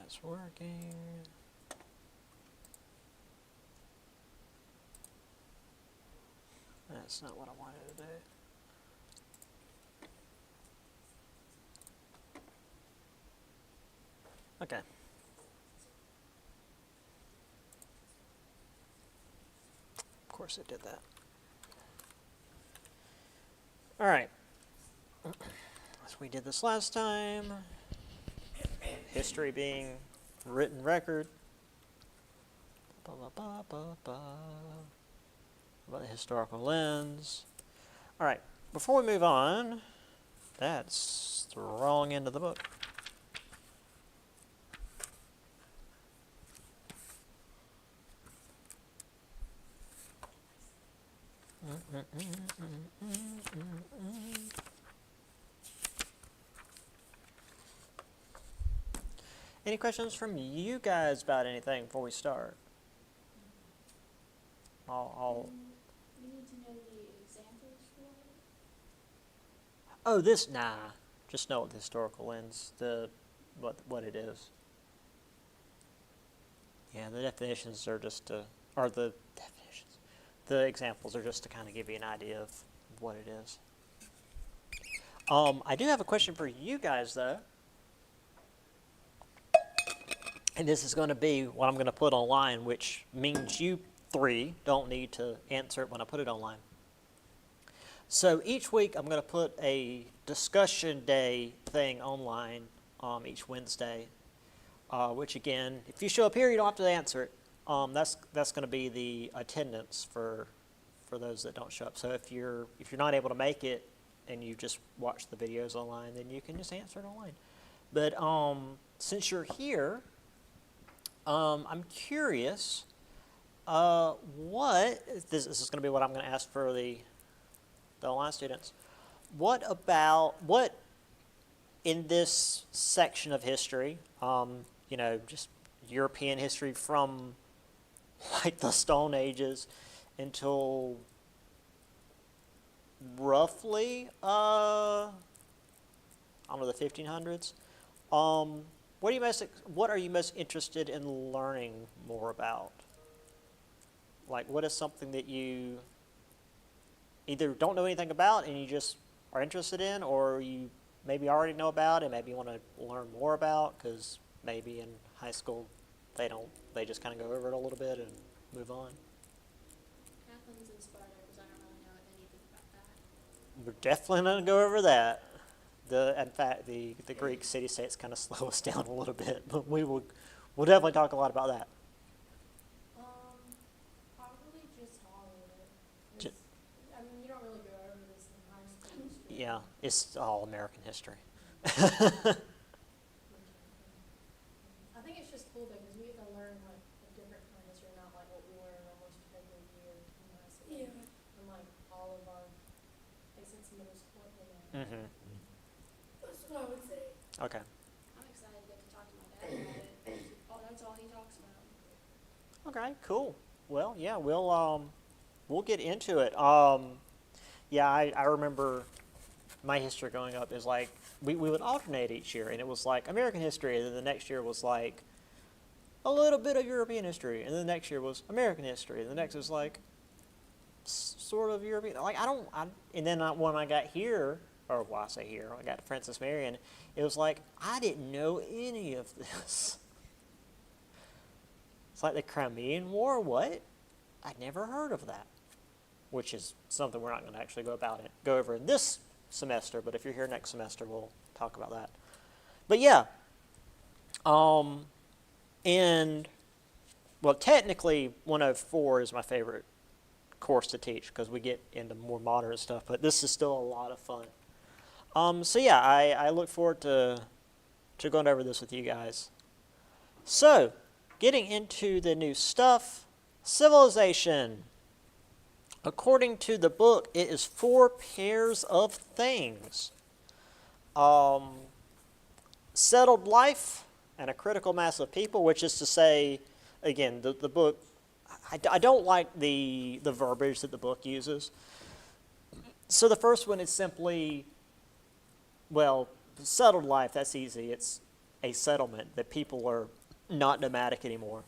That's working. That's not what I wanted to do. Okay. Of course it did that. All right. As we did this last time, history being written record. About the historical lens. All right. Before we move on, that's the wrong end of the book. Any questions from you guys about anything before we start? We need to know the examples for it. Oh, this, nah. Just know what the historical lens, what it is. Yeah, the definitions are just to, or the definitions, the examples are just to kind of give you an idea of what it is. I do have a question for you guys, though. And this is going to be what I'm going to put online, which means you three don't need to answer it when I put it online. So each week I'm going to put a discussion day thing online each Wednesday, which again, if you show up here, you don't have to answer it. That's going to be the attendance for those that don't show up. So if you're not able to make it and you just watch the videos online, then you can just answer it online. But since you're here, I'm curious. This is going to be what I'm going to ask for the online students. What in this section of history, just European history from like the Stone Ages until roughly, I don't know, the 1500s. What are you most interested in learning more about? Like, what is something that you either don't know anything about and you just are interested in, or you maybe already know about and maybe you want to learn more about, because maybe in high school they just kind of go over it a little bit and move on. Athens and Sparta, because I don't really know anything about that. We're definitely not going to go over that. In fact, the Greek city-states kind of slow us down a little bit, but we'll definitely talk a lot about that. Probably just all of it. I mean, you don't really go over this in high school history. Yeah, it's all American history. I think it's just cool though, because we get to learn like a different kind of history, not like what we learn almost every year in high school. Yeah. And like all of our, like since middle school, Mm-hmm. That's what I would say. Okay. I'm excited to get to talk to my dad about it. Oh, that's all he talks about. Okay, cool. Well, yeah, we'll get into it. Yeah, I remember my history growing up is like we would alternate each year, and it was like American history, and then the next year was like a little bit of European history, and then the next year was American history, and the next was like sort of European. Like and then when I got here, or well, I say here, I got to Francis Marion, it was like I didn't know any of this. It's like the Crimean War. What? I'd never heard of that. Which is something we're not going to actually go over in this semester. But if you're here next semester, we'll talk about that. But yeah, and well, technically, 104 is my favorite course to teach because we get into more modern stuff. But this is still a lot of fun. So yeah, I look forward to going over this with you guys. So, getting into the new stuff, civilization. According to the book, it is 4 pairs of things. Settled life and a critical mass of people, which is to say, again, the book, I don't like the verbiage that the book uses. So the first one is simply, well, settled life, that's easy. It's a settlement that people are not nomadic anymore.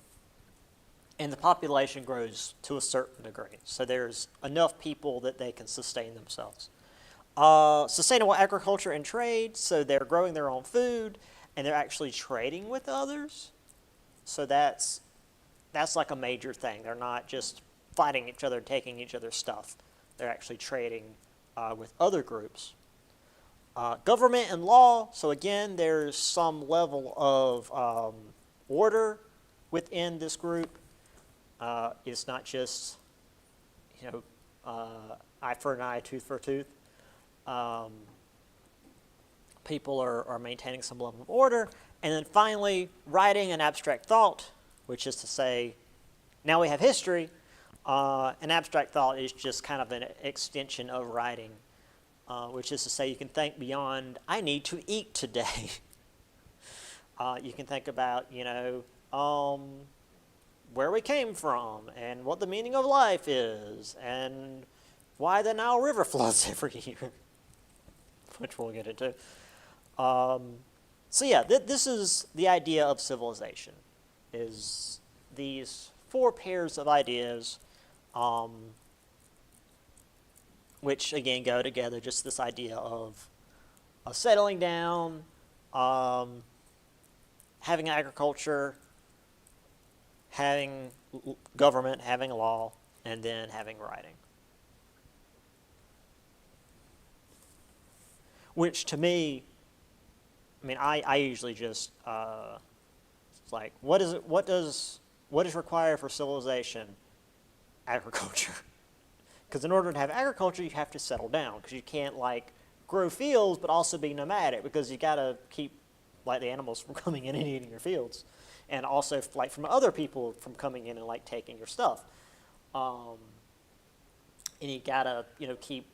And the population grows to a certain degree. So there's enough people that they can sustain themselves. Sustainable agriculture and trade, so they're growing their own food and they're actually trading with others. So that's like a major thing. They're not just fighting each other, taking each other's stuff. They're actually trading with other groups. Government and law, so again, there's some level of order within this group. It's not just, eye for an eye, tooth for a tooth. People are maintaining some level of order. And then finally, writing and abstract thought, which is to say, now we have history. An abstract thought is just kind of an extension of writing, which is to say you can think beyond, I need to eat today. You can think about, where we came from and what the meaning of life is and why the Nile River floods every year, which we'll get into. So yeah, this is the idea of civilization, is these four pairs of ideas, which again go together, just this idea of settling down, having agriculture, having government, having law, and then having writing. Which to me, I usually just, it's like, what is required for civilization? Agriculture. Because in order to have agriculture, you have to settle down, because you can't grow fields but also be nomadic, because you got to keep the animals from coming in and eating your fields, and also from other people from coming in and taking your stuff. And you got to keep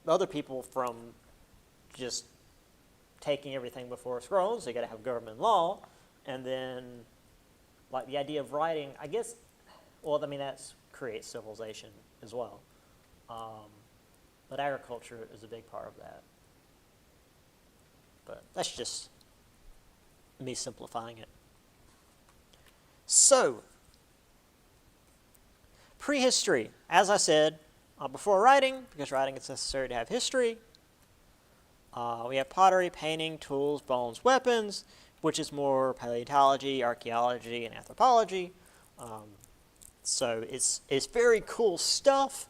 other people from just taking everything before it's grown, so you got to have government law. And then the idea of writing, I guess, that's creates civilization as well. But agriculture is a big part of that. But that's just me simplifying it. So, prehistory, as I said, before writing, because writing is necessary to have history. We have pottery, painting, tools, bones, weapons, which is more paleontology, archaeology, and anthropology. So it's very cool stuff,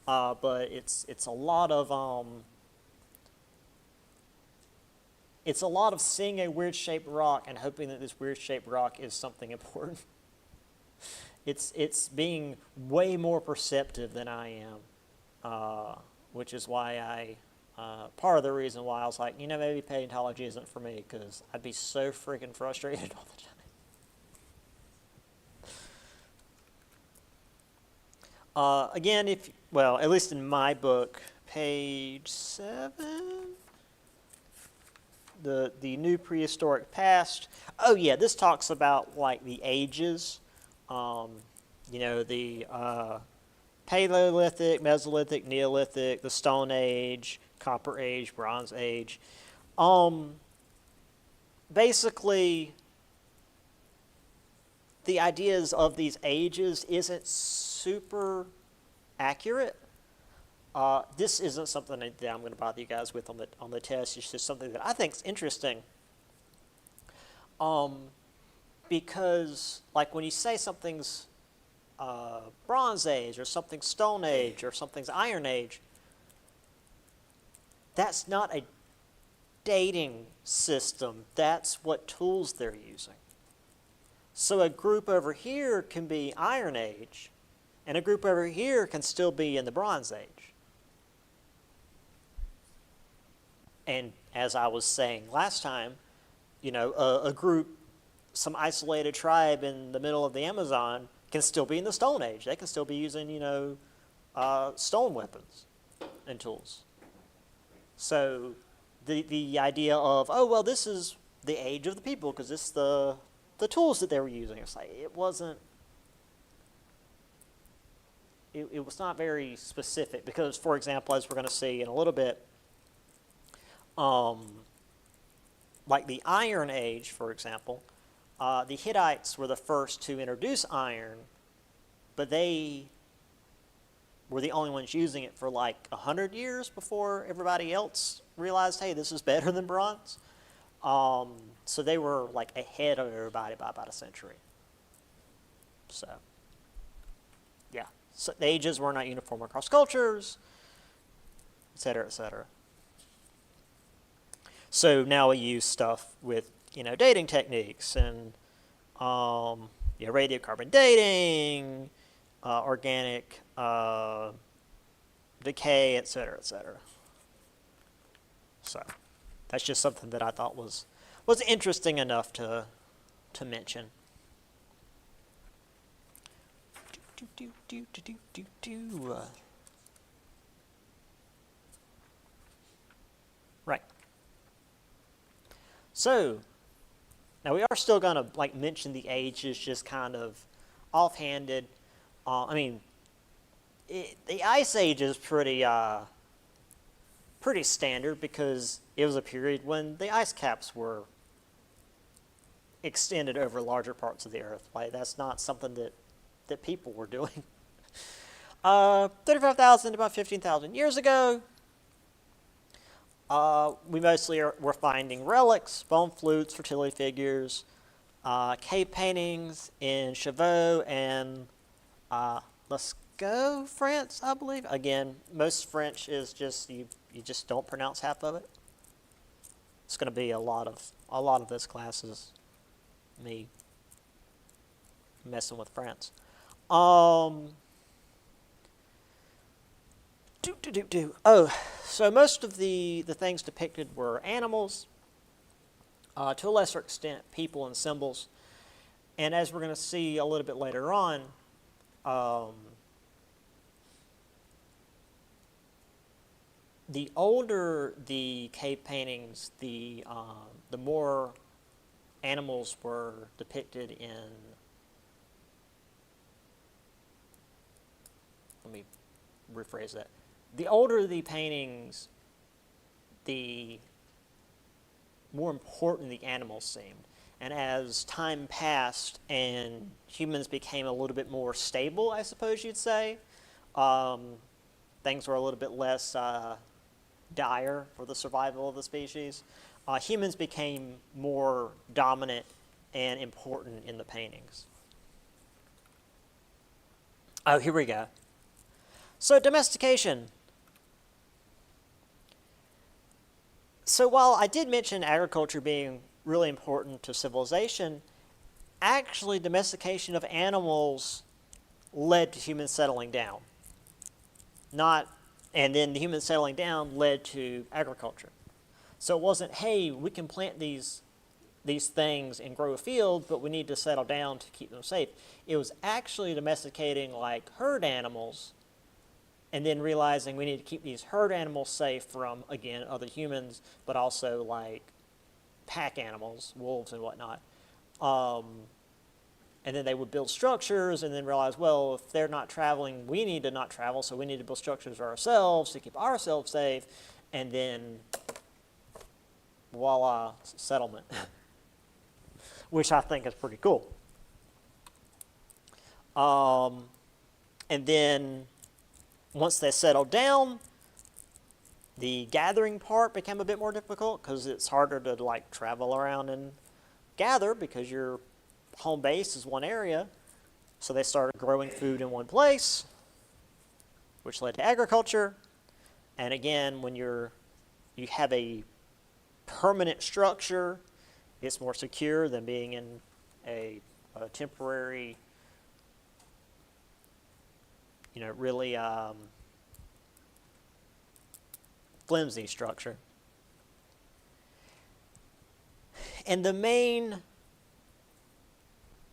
but it's a lot of seeing a weird shaped rock and hoping that this weird shaped rock is something important. It's being way more perceptive than I am, which is why part of the reason why I was like, maybe paleontology isn't for me, because I'd be so freaking frustrated all the time. Again, at least in my book, page 7, the new prehistoric past. Oh yeah, this talks about the ages, the Paleolithic, Mesolithic, Neolithic, the Stone Age, Copper Age, Bronze Age. Basically, the ideas of these ages isn't super accurate. This isn't something that I'm going to bother you guys with on the test. It's just something that I think is interesting. Because when you say something's Bronze Age or something's Stone Age or something's Iron Age, that's not a dating system. That's what tools they're using. So a group over here can be Iron Age, and a group over here can still be in the Bronze Age. And as I was saying last time, a group, some isolated tribe in the middle of the Amazon can still be in the Stone Age. They can still be using, stone weapons and tools. So the idea of, this is the age of the people because it's the tools that they were using. It's it wasn't, it was not very specific because, for example, as we're going to see in a little bit, the Iron Age, for example, the Hittites were the first to introduce iron, but they were the only ones using it for like 100 years before everybody else realized, hey, this is better than bronze. So they were like ahead of everybody by about a century. So, yeah. So the ages were not uniform across cultures, et cetera, et cetera. So now we use stuff with, dating techniques and radiocarbon dating, organic decay, et cetera, et cetera. So that's just something that I thought was interesting enough to mention. Right. So now we are still going to mention the ages just kind of offhanded. The Ice Age is pretty standard because it was a period when the ice caps were extended over larger parts of the earth. That's not something that people were doing. 35,000 to about 15,000 years ago, we mostly were finding relics, bone flutes, fertility figures, cave paintings in Chauveau and Lascaux, France, I believe. Again, most French is just you just don't pronounce half of it. It's going to be a lot of this class is me messing with France. Oh, so most of the things depicted were animals, to a lesser extent people and symbols, and as we're going to see a little bit later on, the older the cave paintings, the more animals were depicted in. Let me rephrase that. The older the paintings, the more important the animals seemed. And as time passed and humans became a little bit more stable, I suppose you'd say, things were a little bit less dire for the survival of the species. Humans became more dominant and important in the paintings. Oh, here we go. So domestication. So while I did mention agriculture being really important to civilization, actually domestication of animals led to humans settling down. And then the humans settling down led to agriculture. So it wasn't, hey, we can plant these things and grow a field, but we need to settle down to keep them safe. It was actually domesticating herd animals and then realizing we need to keep these herd animals safe from, again, other humans, but also pack animals, wolves and whatnot. And then they would build structures and then realize, well, if they're not traveling, we need to not travel, so we need to build structures for ourselves to keep ourselves safe, and then voila, settlement, which I think is pretty cool. And then once they settled down, the gathering part became a bit more difficult because it's harder to travel around and gather because your home base is one area. So they started growing food in one place, which led to agriculture. And again, when you have a permanent structure, it's more secure than being in a temporary, really flimsy structure. And the main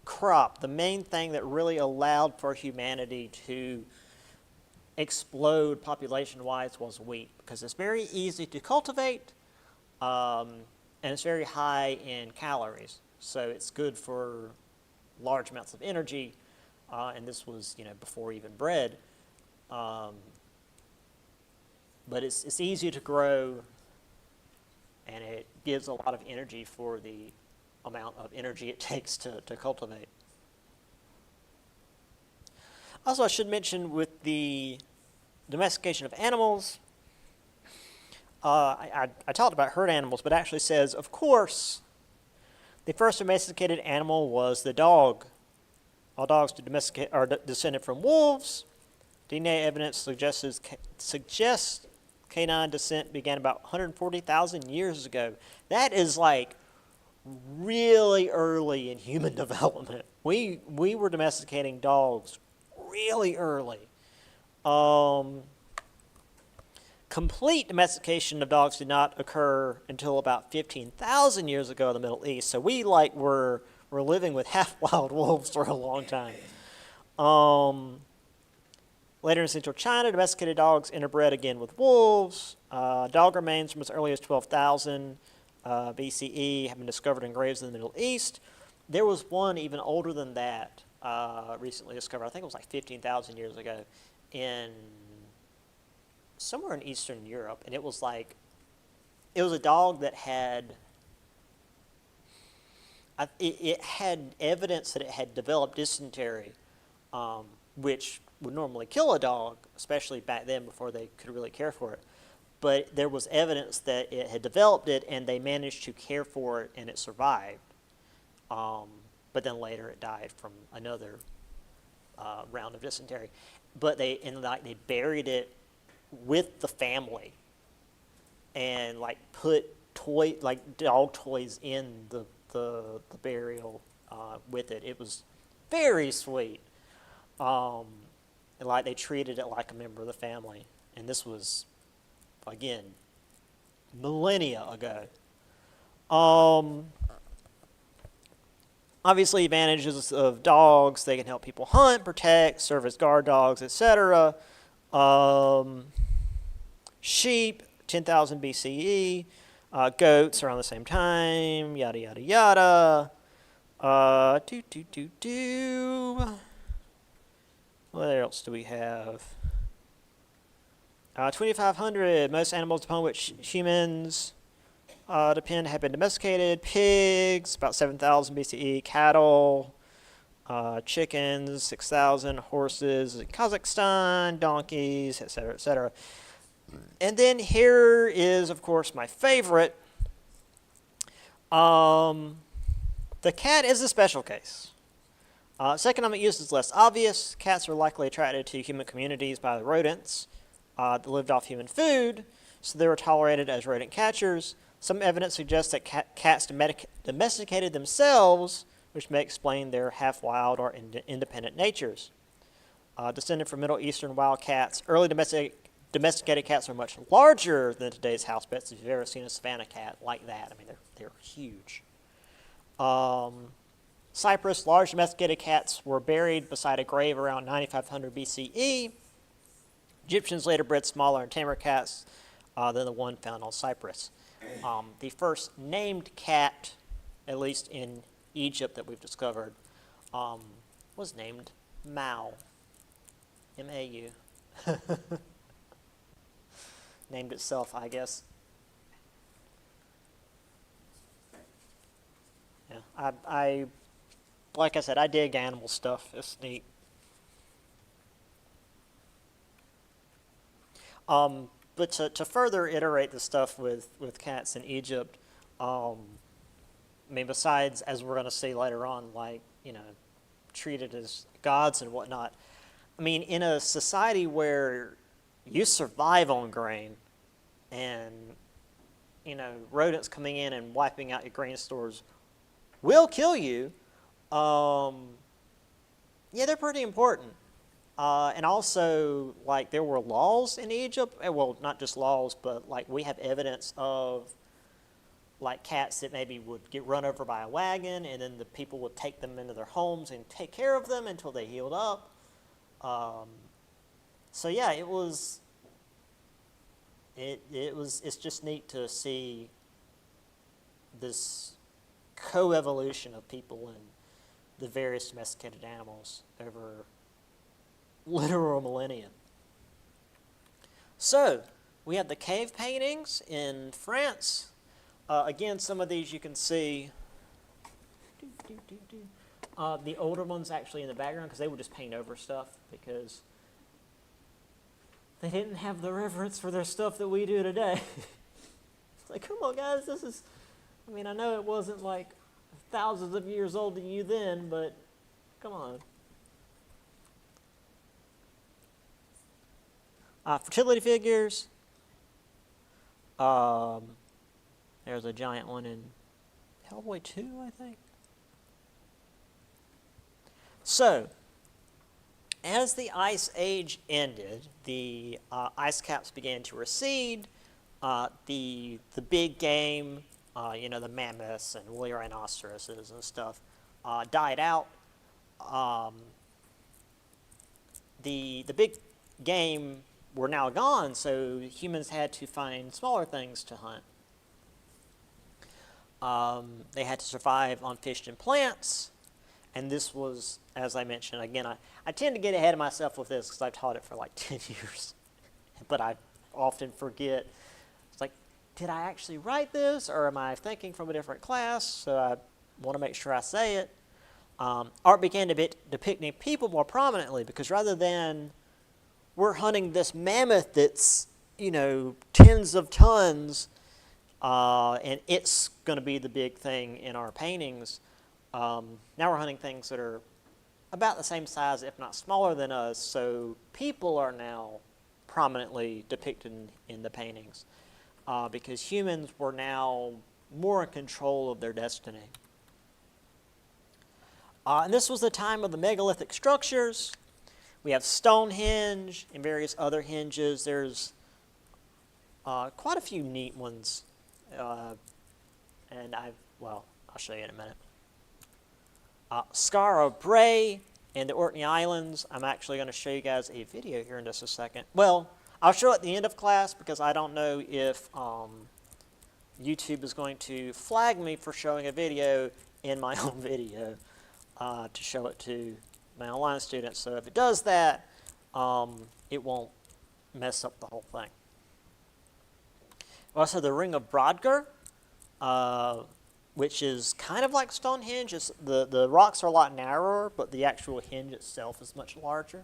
crop, the main thing that really allowed for humanity to explode population-wise was wheat, because it's very easy to cultivate, and it's very high in calories. So it's good for large amounts of energy, and this was, before even bread. But it's easy to grow, and it gives a lot of energy for the amount of energy it takes to cultivate. Also, I should mention with the domestication of animals, I talked about herd animals, but it actually says, of course, the first domesticated animal was the dog. All dogs are descended from wolves. DNA evidence suggests canine descent began about 140,000 years ago. That is like really early in human development. We were domesticating dogs really early. Complete domestication of dogs did not occur until about 15,000 years ago in the Middle East. So we were living with half-wild wolves for a long time. Later in central China, domesticated dogs interbred again with wolves. Dog remains from as early as 12,000 BCE have been discovered in graves in the Middle East. There was one even older than that recently discovered. I think it was like 15,000 years ago in somewhere in Eastern Europe, and it was a dog that had it had evidence that it had developed dysentery, which would normally kill a dog, especially back then before they could really care for it. But there was evidence that it had developed it, and they managed to care for it, and it survived. But then later it died from another round of dysentery. But they buried it with the family, and put dog toys in the burial with it. It was very sweet. And they treated it like a member of the family. And this was, again, millennia ago. Obviously, advantages of dogs: they can help people hunt, protect, serve as guard dogs, etc. Sheep, 10,000 BCE. Goats around the same time. Yada yada yada. What else do we have? 2,500. Most animals upon which humans depend have been domesticated. Pigs, about 7,000 BCE. Cattle, chickens, 6,000. Horses, Kazakhstan. Donkeys, etc., etc. And then here is, of course, my favorite. The cat is a special case. Its economic use is less obvious. Cats are likely attracted to human communities by the rodents that lived off human food, so they were tolerated as rodent catchers. Some evidence suggests that cats domesticated themselves, which may explain their half-wild or independent natures. Descended from Middle Eastern wild cats, early domesticated cats are much larger than today's house pets. If you've ever seen a Savannah cat like that, I mean, they're huge. Cyprus, large domesticated cats were buried beside a grave around 9,500 BCE. Egyptians later bred smaller and tamer cats than the one found on Cyprus. The first named cat, at least in Egypt that we've discovered, was named Mau. M-A-U. Named itself, I guess. Yeah, I like I said, I dig animal stuff. It's neat. But to further iterate the stuff with cats in Egypt, I mean, besides, as we're going to see later on, treated as gods and whatnot, I mean, in a society where you survive on grain and, rodents coming in and wiping out your grain stores will kill you, yeah, they're pretty important. And also, there were laws in Egypt. Well, not just laws, but, we have evidence of, cats that maybe would get run over by a wagon, and then the people would take them into their homes and take care of them until they healed up. So, yeah, it's just neat to see this coevolution of people and the various domesticated animals over literal millennia. So, we have the cave paintings in France. Again, some of these you can see The older ones actually in the background because they would just paint over stuff because they didn't have the reverence for their stuff that we do today. It's like, come on, guys, this is. I mean, I know it wasn't like thousands of years old to you then, but come on. Fertility figures. There's a giant one in Hellboy 2, I think. So, as the Ice Age ended, the ice caps began to recede. The big game, the mammoths and woolly rhinoceroses and stuff, died out. The big game were now gone, so humans had to find smaller things to hunt. They had to survive on fish and plants, and this was, as I mentioned, again, I tend to get ahead of myself with this because I've taught it for like 10 years, but I often forget. It's like, did I actually write this, or am I thinking from a different class? So I want to make sure I say it. Art began depicting people more prominently because rather than we're hunting this mammoth that's, tens of tons, and it's going to be the big thing in our paintings. Now we're hunting things that are about the same size, if not smaller than us, so people are now prominently depicted in the paintings because humans were now more in control of their destiny. And this was the time of the megalithic structures. We have Stonehenge and various other henges. There's quite a few neat ones, and I'll show you in a minute. Skara Brae and the Orkney Islands. I'm actually going to show you guys a video here in just a second. Well, I'll show it at the end of class because I don't know if YouTube is going to flag me for showing a video in my own video to show it to my online students. So if it does that, it won't mess up the whole thing. Also, the Ring of Brodgar, which is kind of like Stonehenge. The rocks are a lot narrower, but the actual henge itself is much larger.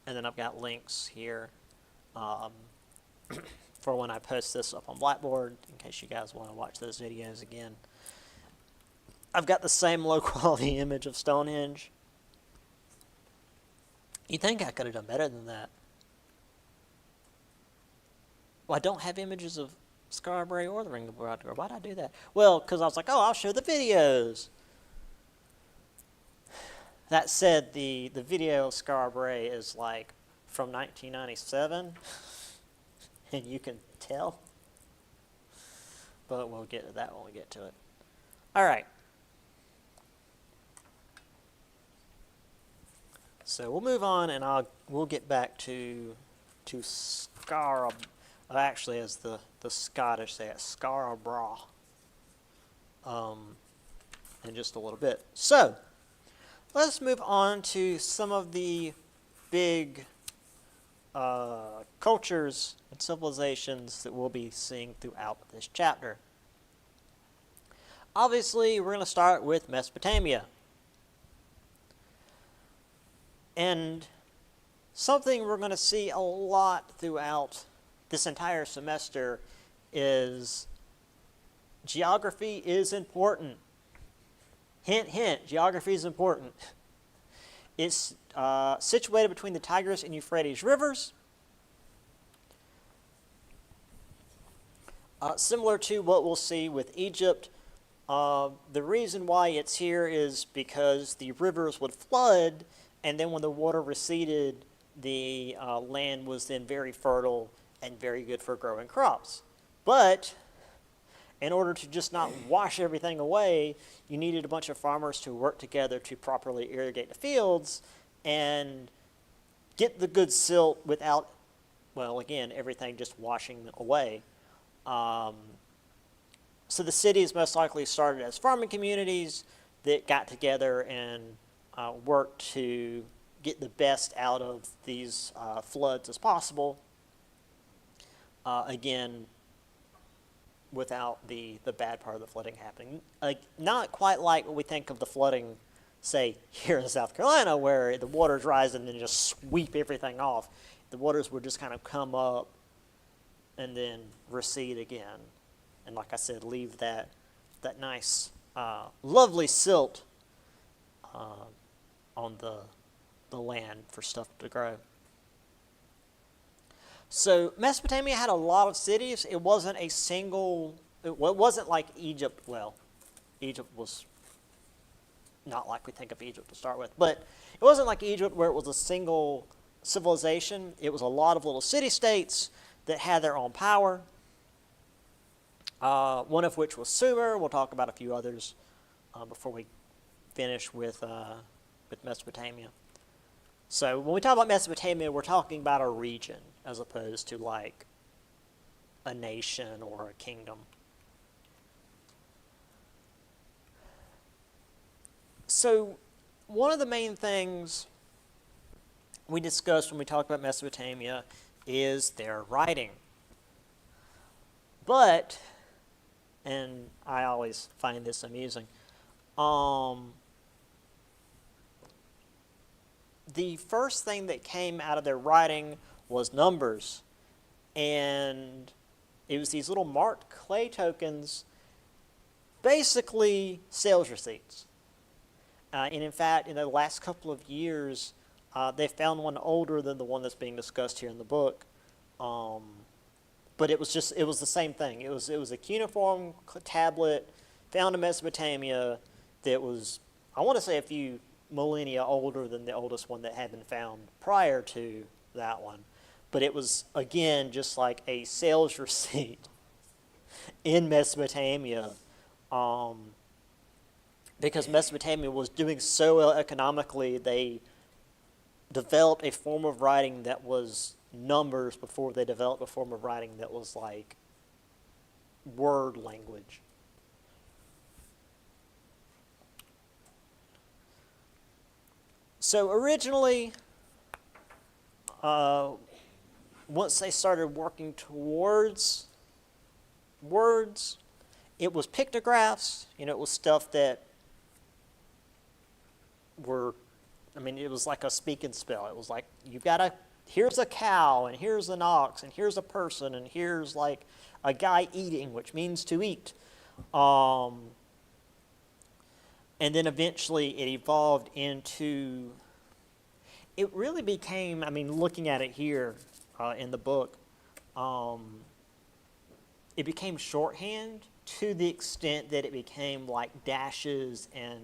And then I've got links here for when I post this up on Blackboard, in case you guys want to watch those videos again. I've got the same low-quality image of Stonehenge. You'd think I could have done better than that. Well, I don't have images of Skara Brae or the Ring of Brodgar. Why'd I do that? Well, because I was like, I'll show the videos. That said, the video of Skara Brae is like from 1997, and you can tell. But we'll get to that when we get to it. All right. So we'll move on, and we'll get back to Skara. Actually, as the Scottish say it, Skara Brae, in just a little bit. So let's move on to some of the big cultures and civilizations that we'll be seeing throughout this chapter. Obviously, we're going to start with Mesopotamia. And something we're going to see a lot throughout this entire semester is geography is important. Hint, hint, geography is important. It's situated between the Tigris and Euphrates rivers. Similar to what we'll see with Egypt, the reason why it's here is because the rivers would flood, and then when the water receded, the land was then very fertile and very good for growing crops. But in order to just not wash everything away, you needed a bunch of farmers to work together to properly irrigate the fields and get the good silt without, well, again, everything just washing away. So the cities most likely started as farming communities that got together and worked to get the best out of these floods as possible. Again, without the bad part of the flooding happening. Not quite like what we think of the flooding, say, here in South Carolina, where the waters rise and then just sweep everything off. The waters would just kind of come up and then recede again. And like I said, leave that nice, lovely silt on the land for stuff to grow. So Mesopotamia had a lot of cities. It wasn't a single, it wasn't like Egypt. Well, Egypt was not like we think of Egypt to start with. But it wasn't like Egypt where it was a single civilization. It was a lot of little city-states that had their own power. One of which was Sumer. We'll talk about a few others before we finish with Mesopotamia. So when we talk about Mesopotamia, we're talking about a region as opposed to like a nation or a kingdom. So one of the main things we discussed when we talked about Mesopotamia is their writing. But, and I always find this amusing, the first thing that came out of their writing was numbers. And it was these little marked clay tokens, basically sales receipts. And in fact, in the last couple of years, they found one older than the one that's being discussed here in the book. But it was the same thing. It was a cuneiform tablet found in Mesopotamia that was, I want to say, a few millennia older than the oldest one that had been found prior to that one. But it was, again, just like a sales receipt in Mesopotamia, because Mesopotamia was doing so well economically, they developed a form of writing that was numbers before they developed a form of writing that was like word language. So originally, once they started working towards words, it was pictographs. It was stuff that were, it was like a speak and spell. It was like, here's a cow, and here's an ox, and here's a person, and here's like a guy eating, which means to eat. And then eventually it evolved into, it really became, looking at it here in the book, it became shorthand to the extent that it became like dashes and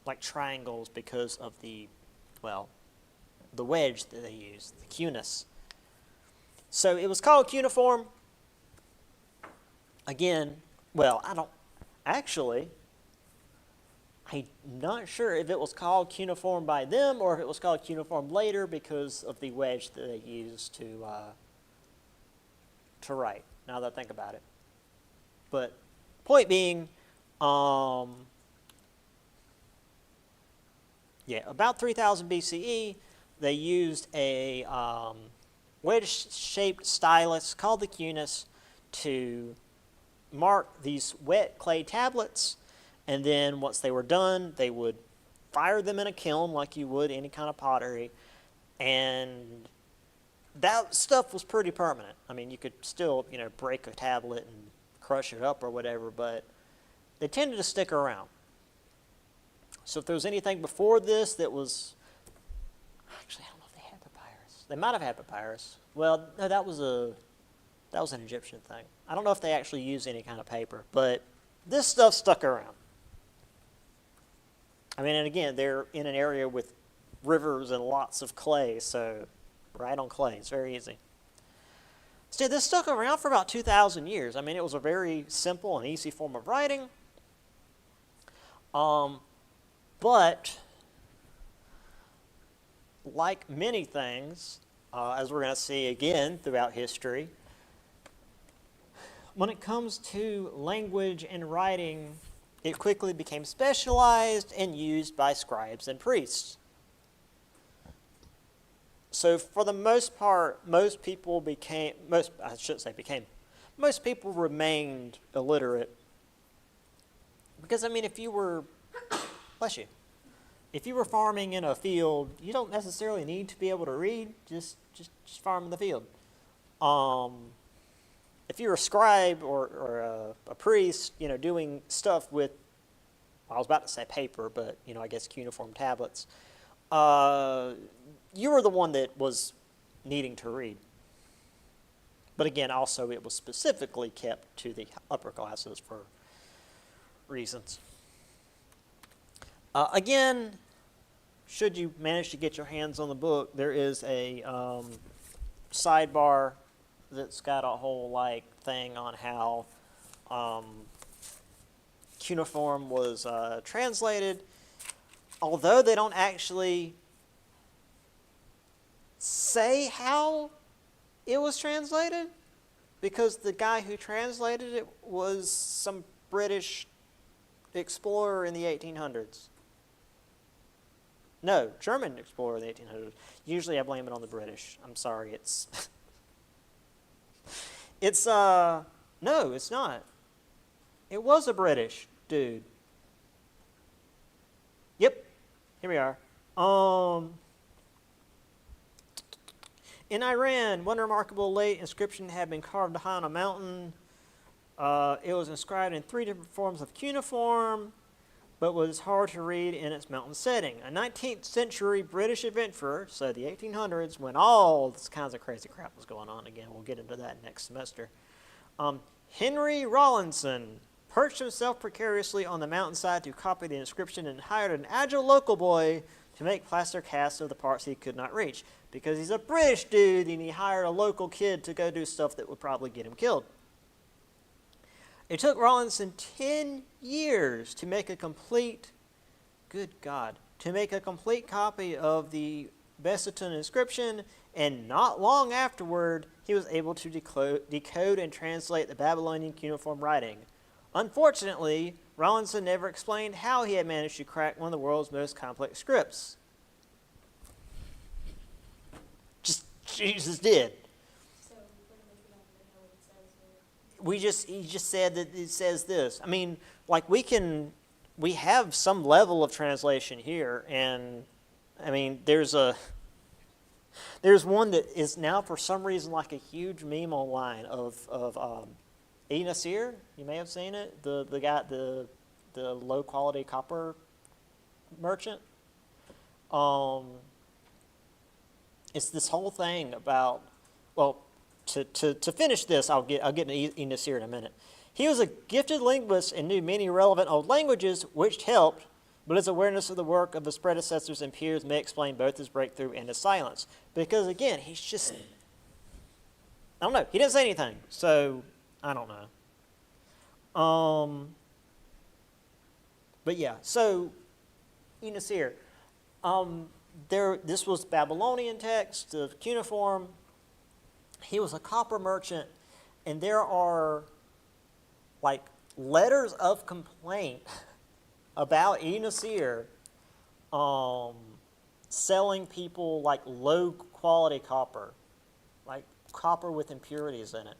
like triangles because of the wedge that they used, the cuneiform. So it was called cuneiform. Again, I'm not sure if it was called cuneiform by them or if it was called cuneiform later because of the wedge that they used to write, now that I think about it. But point being, about 3000 BCE, they used a wedge-shaped stylus called the cunis to mark these wet clay tablets, and then once they were done, they would fire them in a kiln like you would any kind of pottery, and that stuff was pretty permanent. You could still, break a tablet and crush it up or whatever, but they tended to stick around. So if there was anything before this that was, actually, I don't know if they had papyrus. They might have had papyrus. Well, no, that was an Egyptian thing. I don't know if they actually used any kind of paper, but this stuff stuck around. And again, they're in an area with rivers and lots of clay, so write on clay, it's very easy. So this stuck around for about 2,000 years. It was a very simple and easy form of writing. But like many things, as we're going to see again throughout history, when it comes to language and writing, it quickly became specialized and used by scribes and priests. So for the most part, most most people remained illiterate. Because, I mean, if you were, bless you, if you were farming in a field, you don't necessarily need to be able to read, just farm in the field. If you're a scribe or a priest, doing stuff with, I was about to say paper, but, I guess cuneiform tablets, you were the one that was needing to read. But again, also it was specifically kept to the upper classes for reasons. Again, should you manage to get your hands on the book, there is a sidebar that's got a whole thing on how cuneiform was translated, although they don't actually say how it was translated, because the guy who translated it was some British explorer in the 1800s. No, German explorer in the 1800s. Usually I blame it on the British. I'm sorry, no, it's not. It was a British dude. Yep, here we are. In Iran, one remarkable late inscription had been carved high on a mountain. It was inscribed in 3 different forms of cuneiform, but was hard to read in its mountain setting. A 19th century British adventurer, so the 1800s, when all this kinds of crazy crap was going on, again, we'll get into that next semester, Henry Rawlinson perched himself precariously on the mountainside to copy the inscription and hired an agile local boy to make plaster casts of the parts he could not reach. Because he's a British dude and he hired a local kid to go do stuff that would probably get him killed. It took Rawlinson 10 years to make a complete, good God, to make a complete copy of the Besançon inscription, and not long afterward, he was able to decode and translate the Babylonian cuneiform writing. Unfortunately, Rawlinson never explained how he had managed to crack one of the world's most complex scripts. Jesus did. So pretty much we don't know what it says here. He just said that it says this. I mean, we have some level of translation here, and I mean, there's one that is now for some reason like a huge meme online of E. Nasir. You may have seen it. The guy, the low quality copper merchant. It's this whole thing about, well, to finish this, I'll get into E. Nasir in a minute. He was a gifted linguist and knew many relevant old languages, which helped, but his awareness of the work of his predecessors and peers may explain both his breakthrough and his silence. Because again, he's just, I don't know, he didn't say anything, so I don't know. But yeah, so E. Nasir, this was Babylonian text of cuneiform. He was a copper merchant, and there are letters of complaint about E. Nasir selling people low quality copper, like copper with impurities in it.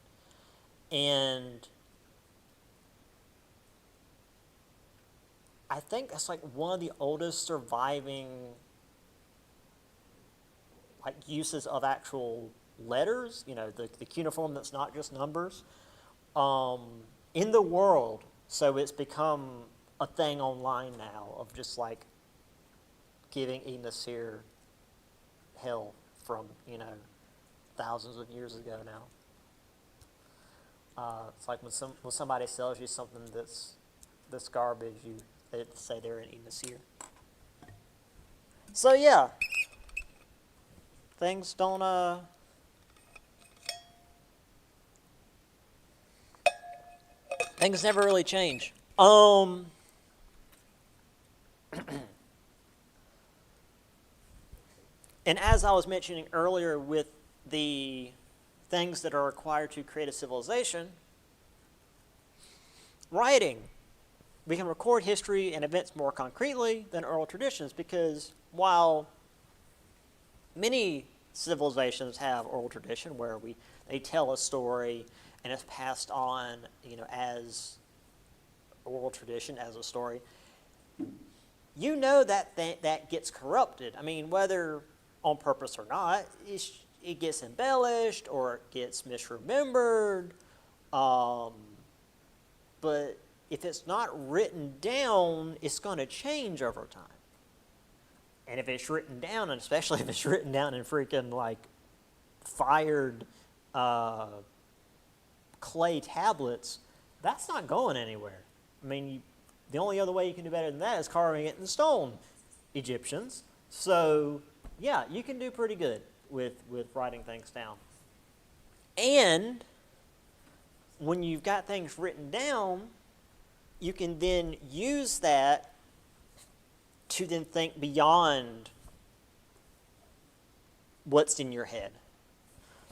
And I think that's one of the oldest surviving uses of actual letters, the cuneiform that's not just numbers, in the world. So it's become a thing online now of just giving E. Nasir hell from, thousands of years ago now. It's like when somebody sells you something that's garbage, they say they're an E. Nasir. So yeah, things don't things never really change. And as I was mentioning earlier with the things that are required to create a civilization, writing. We can record history and events more concretely than oral traditions, because while many civilizations have oral tradition where they tell a story and it's passed on, as oral tradition, as a story, that gets corrupted. I mean, whether on purpose or not, it gets embellished or it gets misremembered. But if it's not written down, it's going to change over time. And if it's written down, and especially if it's written down in freaking like fired clay tablets, that's not going anywhere. I mean, the only other way you can do better than that is carving it in stone, Egyptians. So, yeah, you can do pretty good with writing things down. And when you've got things written down, you can then use that to then think beyond what's in your head.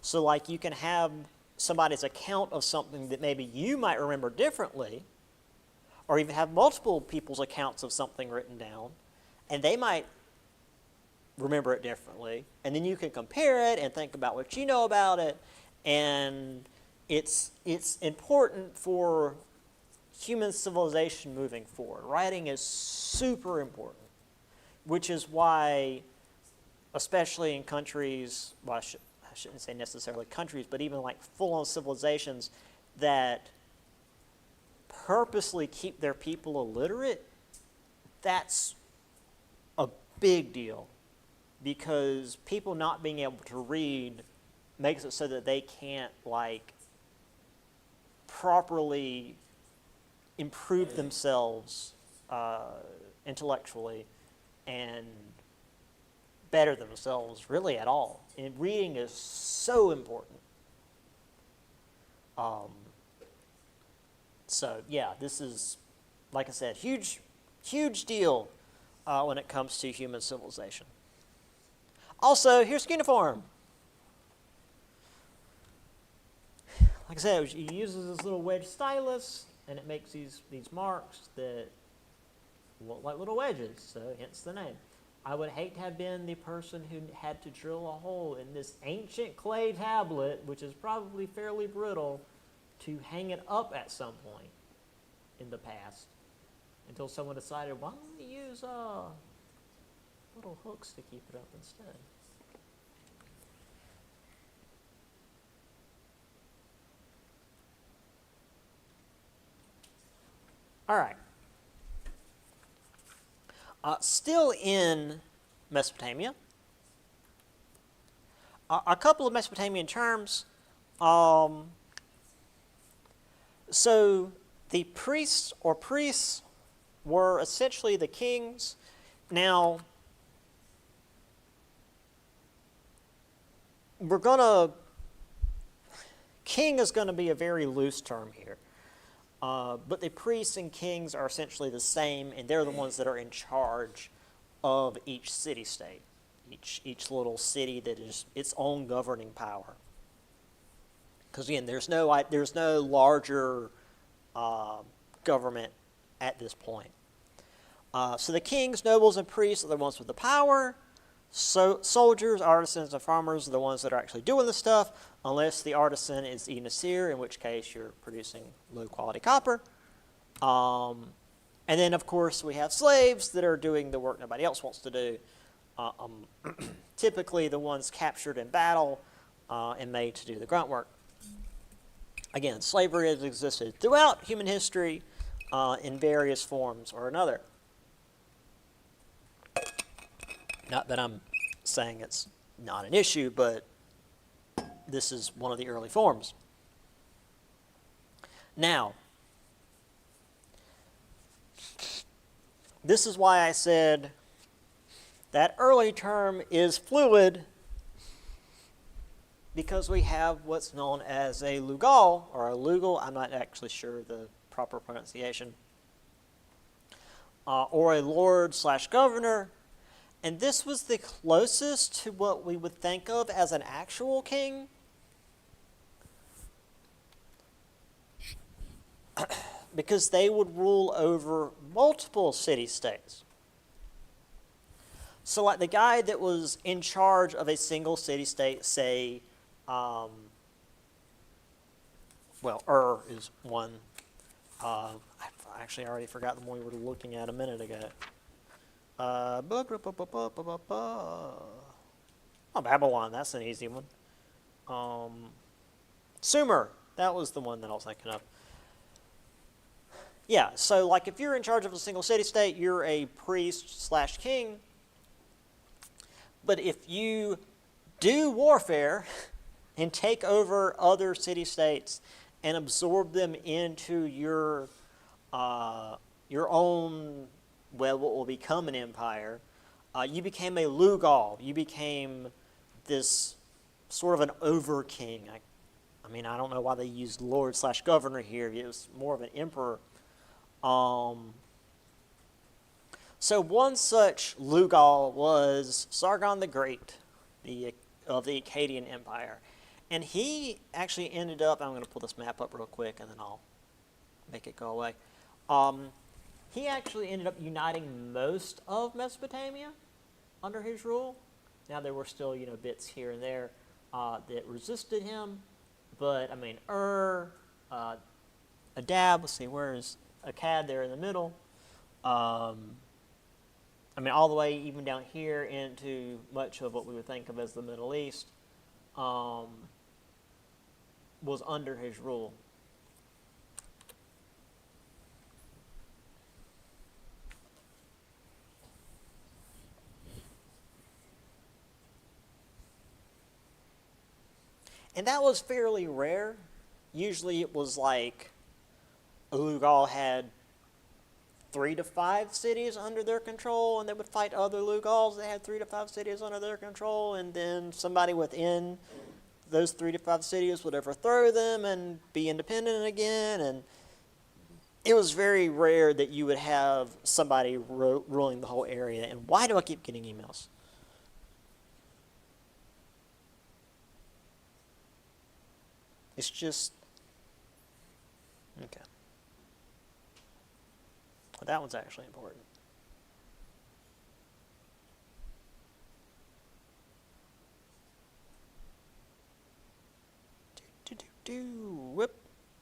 So like you can have somebody's account of something that maybe you might remember differently, or even have multiple people's accounts of something written down, and they might remember it differently, and then you can compare it and think about what you know about it, and it's important for human civilization moving forward. Writing is super important, which is why, especially in countries, well, I shouldn't say necessarily countries, but even like full-on civilizations that purposely keep their people illiterate, that's a big deal, because people not being able to read makes it so that they can't like properly improve themselves intellectually and better themselves really at all. And reading is so important. So yeah, this is, like I said, huge deal when it comes to human civilization. Also, here's cuneiform. Like I said, he uses this little wedge stylus, and it makes these marks that look like little wedges, so hence the name. I would hate to have been the person who had to drill a hole in this ancient clay tablet, which is probably fairly brittle, to hang it up at some point in the past, until someone decided, why don't we use little hooks to keep it up instead. All right. Still in Mesopotamia, a couple of Mesopotamian terms. So the priests were essentially the kings. Now, king is going to be a very loose term here. But the priests and kings are essentially the same, and they're the ones that are in charge of each city-state, each little city that is its own governing power. Because again, there's no larger government at this point. So the kings, nobles, and priests are the ones with the power. So soldiers, artisans, and farmers are the ones that are actually doing the stuff, unless the artisan is a Nasir, in which case you're producing low-quality copper. And then, of course, we have slaves that are doing the work nobody else wants to do, typically the ones captured in battle and made to do the grunt work. Again, slavery has existed throughout human history in various forms or another. Not that I'm saying it's not an issue, but this is one of the early forms. Now, this is why I said that early term is fluid, because we have what's known as a lugal, or a lugal, I'm not actually sure the proper pronunciation, or a lord/governor. And this was the closest to what we would think of as an actual king. Because they would rule over multiple city-states. So like the guy that was in charge of a single city-state, say, well, is one. I actually already forgot the one we were looking at a minute ago. Oh, Babylon, that's an easy one. Sumer, that was the one that I was thinking of. Yeah, so like if you're in charge of a single city-state, you're a priest/king. But if you do warfare and take over other city-states and absorb them into your own, well, what will become an empire, you became a Lugal. You became this sort of an over-king. I mean, I don't know why they used lord/governor here. It was more of an emperor. So one such Lugal was Sargon the Great of the Akkadian Empire. And he actually ended up, I'm going to pull this map up real quick and then I'll make it go away. He actually ended up uniting most of Mesopotamia under his rule. Now there were still, bits here and there that resisted him. But, I mean, Adab, let's see, where is Akkad there in the middle? I mean, all the way even down here into much of what we would think of as the Middle East was under his rule. And that was fairly rare. Usually it was like Lugal had 3 to 5 cities under their control, and they would fight other Lugals that had 3 to 5 cities under their control, and then somebody within those 3 to 5 cities would overthrow them and be independent again. And it was very rare that you would have somebody ruling the whole area. And why do I keep getting emails? It's just, okay. Well, that one's actually important. Whoop.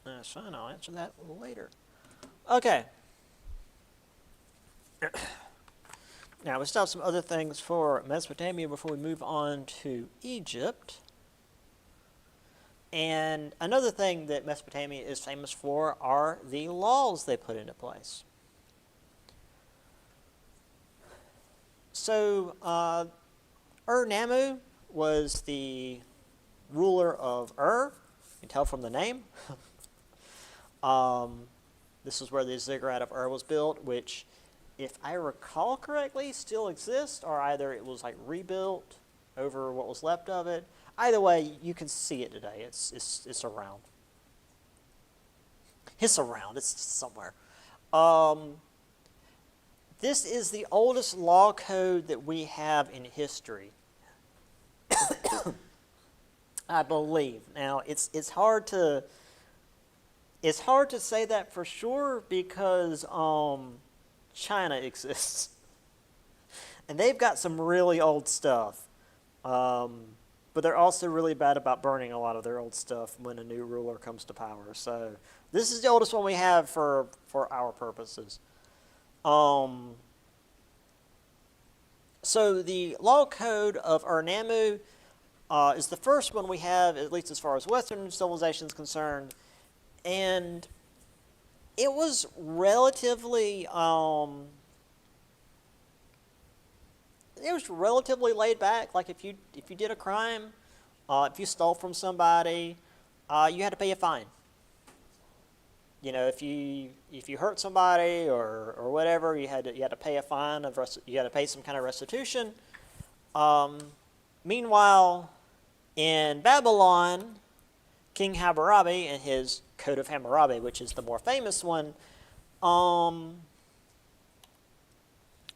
That's fine, I'll answer that later. Okay. Now, we still have some other things for Mesopotamia before we move on to Egypt. And another thing that Mesopotamia is famous for are the laws they put into place. So, Ur-Nammu was the ruler of Ur. You can tell from the name. This is where the ziggurat of Ur was built, which, if I recall correctly, still exists, or either it was like rebuilt over what was left of it. Either way, you can see it today. It's around. It's around. It's somewhere. This is the oldest law code that we have in history, I believe. Now, it's hard to say that for sure because China exists, and they've got some really old stuff. But they're also really bad about burning a lot of their old stuff when a new ruler comes to power. So this is the oldest one we have for our purposes. So the law code of Ur-Nammu is the first one we have, at least as far as Western civilization is concerned. And it was relatively laid back. Like if you did a crime, if you stole from somebody, you had to pay a fine. If you hurt somebody or whatever, you had to pay a fine you had to pay some kind of restitution. Meanwhile, in Babylon, King Hammurabi and his Code of Hammurabi, which is the more famous one,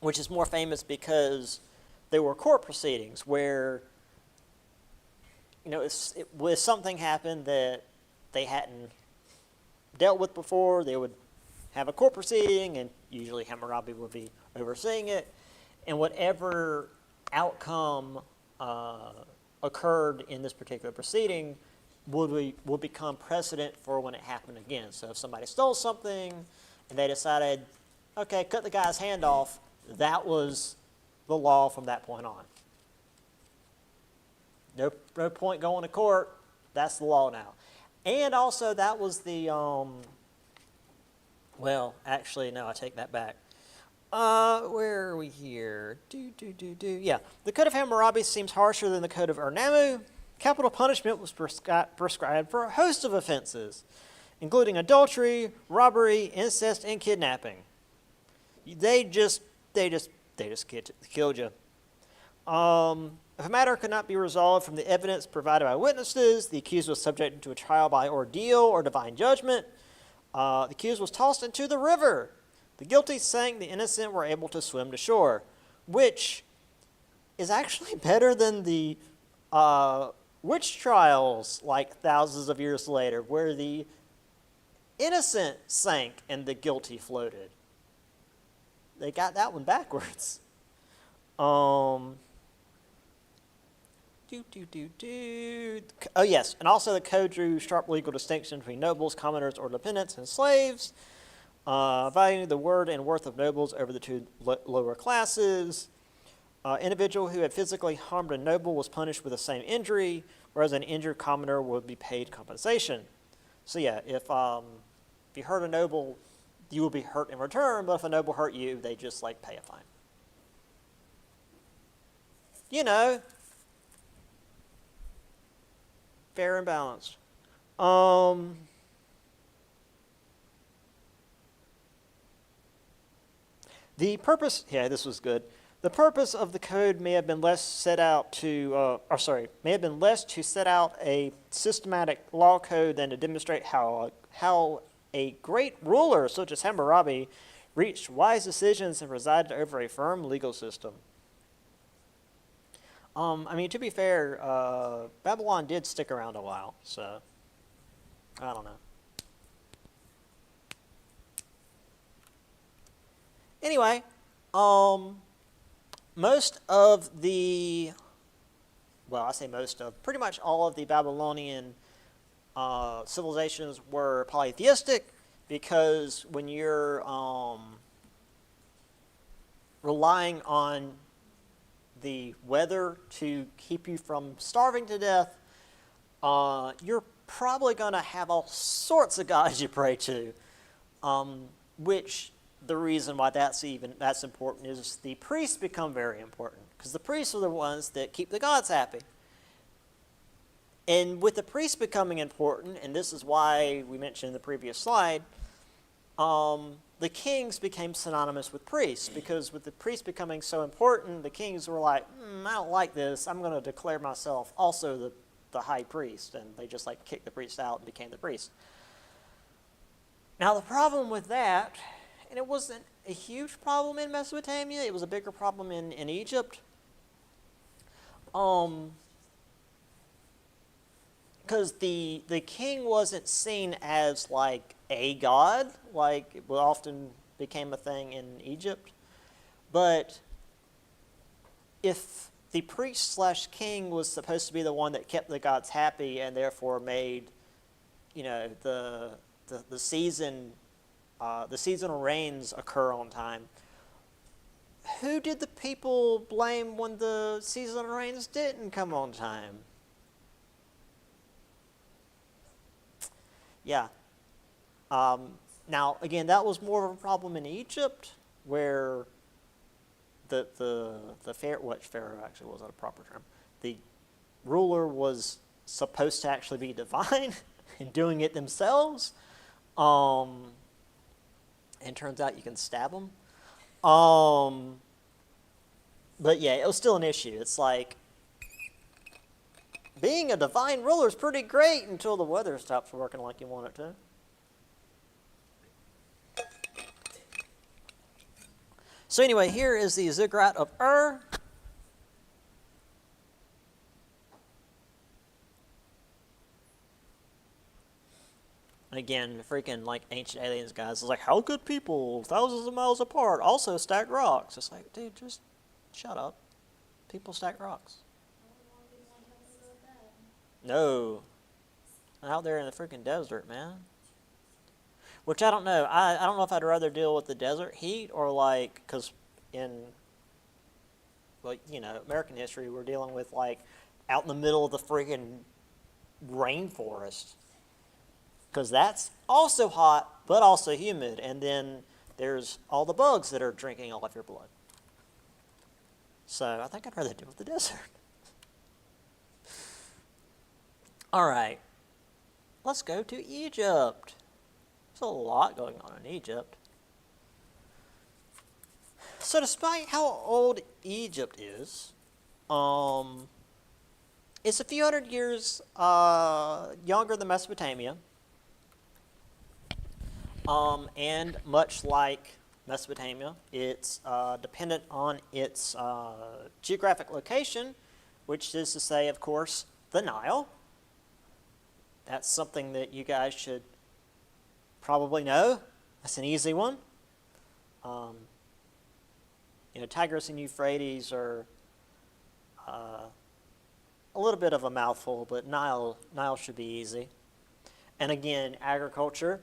which is more famous because there were court proceedings where, if something happened that they hadn't dealt with before, they would have a court proceeding, and usually Hammurabi would be overseeing it, and whatever outcome occurred in this particular proceeding, would become precedent for when it happened again. So if somebody stole something and they decided, okay, cut the guy's hand off, that was the law from that point on. No point going to court. That's the law now. And also that was the, well, actually, no, I take that back. Where are we here? Yeah, the Code of Hammurabi seems harsher than the Code of Ur-Nammu. Capital punishment was prescribed for a host of offenses, including adultery, robbery, incest, and kidnapping. They just killed you. If a matter could not be resolved from the evidence provided by witnesses, the accused was subjected to a trial by ordeal or divine judgment. The accused was tossed into the river. The guilty sank, the innocent were able to swim to shore, which is actually better than the witch trials like thousands of years later, where the innocent sank and the guilty floated. They got that one backwards. Oh yes, and also the code drew sharp legal distinction between nobles, commoners, or dependents, and slaves, valuing the word and worth of nobles over the two lower classes. Individual who had physically harmed a noble was punished with the same injury, whereas an injured commoner would be paid compensation. So yeah, if you hurt a noble, you will be hurt in return, but if a noble hurt you, they just like pay a fine. You know, fair and balanced. The purpose, yeah, this was good. The purpose of the code may have been less set out to, may have been less to set out a systematic law code than to demonstrate how a great ruler such as Hammurabi reached wise decisions and presided over a firm legal system. I mean, to be fair, Babylon did stick around a while, so I don't know. Anyway, most of the, well, I say most of, pretty much all of the Babylonian civilizations were polytheistic, because when you're relying on the weather to keep you from starving to death, you're probably going to have all sorts of gods you pray to, which the reason why that's important is the priests become very important, because the priests are the ones that keep the gods happy. And with the priests becoming important, and this is why we mentioned in the previous slide, the kings became synonymous with priests, because with the priests becoming so important, the kings were like, I don't like this, I'm going to declare myself also the high priest, and they just like kicked the priest out and became the priest. Now the problem with that, and it wasn't a huge problem in Mesopotamia, it was a bigger problem in Egypt, because the king wasn't seen as like a god, like it often became a thing in Egypt. But if the priest / king was supposed to be the one that kept the gods happy and therefore made, you know, the seasonal rains occur on time, who did the people blame when the seasonal rains didn't come on time? Yeah. Now, again, that was more of a problem in Egypt, where the pharaoh actually wasn't a proper term. The ruler was supposed to actually be divine and doing it themselves. And turns out you can stab them. But yeah, it was still an issue. It's like, being a divine ruler is pretty great until the weather stops working like you want it to. So anyway, here is the ziggurat of Ur. Again, freaking like ancient aliens guys. It's like, how could people thousands of miles apart also stack rocks? It's like, dude, just shut up. People stack rocks. No. out there in the freaking desert, man. Which I don't know. I don't know if I'd rather deal with the desert heat or like, because in, well, you know, American history, we're dealing with like out in the middle of the freaking rainforest. Because that's also hot, but also humid. And then there's all the bugs that are drinking all of your blood. So I think I'd rather deal with the desert. All right. Let's go to Egypt. There's a lot going on in Egypt. So despite how old Egypt is, it's a few hundred years younger than Mesopotamia. And much like Mesopotamia, it's dependent on its geographic location, which is to say, of course, the Nile. That's something that you guys should probably know. That's an easy one. You know, Tigris and Euphrates are a little bit of a mouthful, but Nile should be easy. And again, agriculture.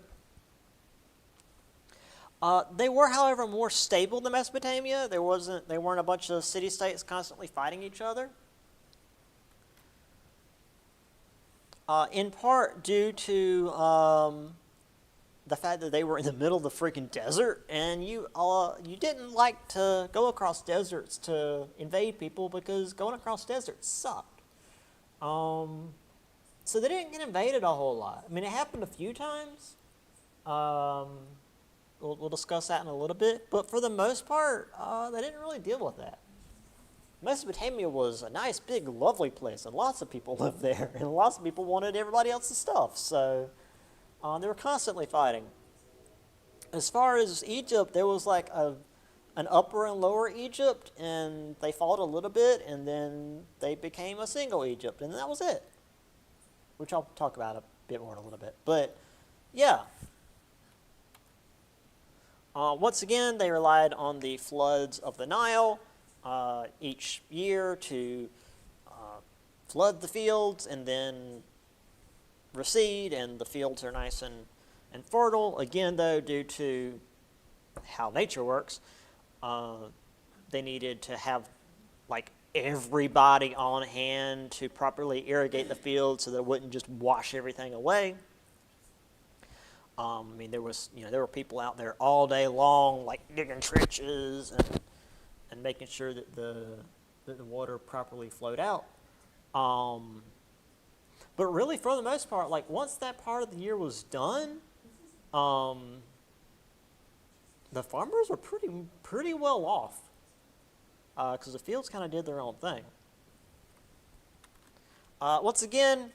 They were, however, more stable than Mesopotamia. They weren't a bunch of city-states constantly fighting each other. In part due to the fact that they were in the middle of the freaking desert, and you didn't like to go across deserts to invade people because going across deserts sucked. So they didn't get invaded a whole lot. I mean, it happened a few times. We'll discuss that in a little bit, but for the most part, they didn't really deal with that. Mesopotamia was a nice, big, lovely place, and lots of people lived there, and lots of people wanted everybody else's stuff, so they were constantly fighting. As far as Egypt, there was like an upper and lower Egypt, and they fought a little bit, and then they became a single Egypt, and that was it, which I'll talk about a bit more in a little bit. But, yeah. Once again, they relied on the floods of the Nile each year to flood the fields and then recede, and the fields are nice and fertile. Again, though, due to how nature works, they needed to have like everybody on hand to properly irrigate the field so that it wouldn't just wash everything away. I mean, there were people out there all day long, like digging trenches and making sure that the water properly flowed out. But really, for the most part, like once that part of the year was done, the farmers were pretty well off because the fields kind of did their own thing. Once again,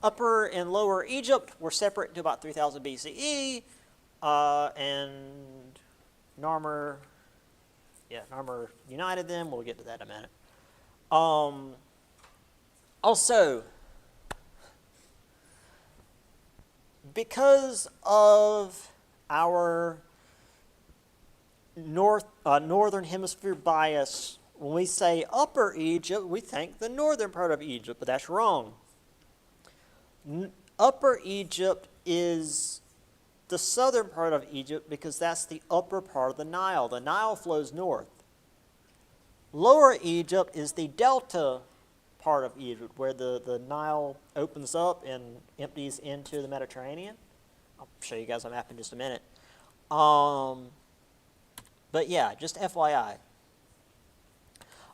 Upper and Lower Egypt were separate until about 3000 BCE, and Narmer united them. We'll get to that in a minute. Also, because of our northern hemisphere bias, when we say Upper Egypt, we think the northern part of Egypt, but that's wrong. Upper Egypt is the southern part of Egypt because that's the upper part of the Nile. The Nile flows north. Lower Egypt is the delta part of Egypt where the Nile opens up and empties into the Mediterranean. I'll show you guys a map in just a minute. But yeah, just FYI.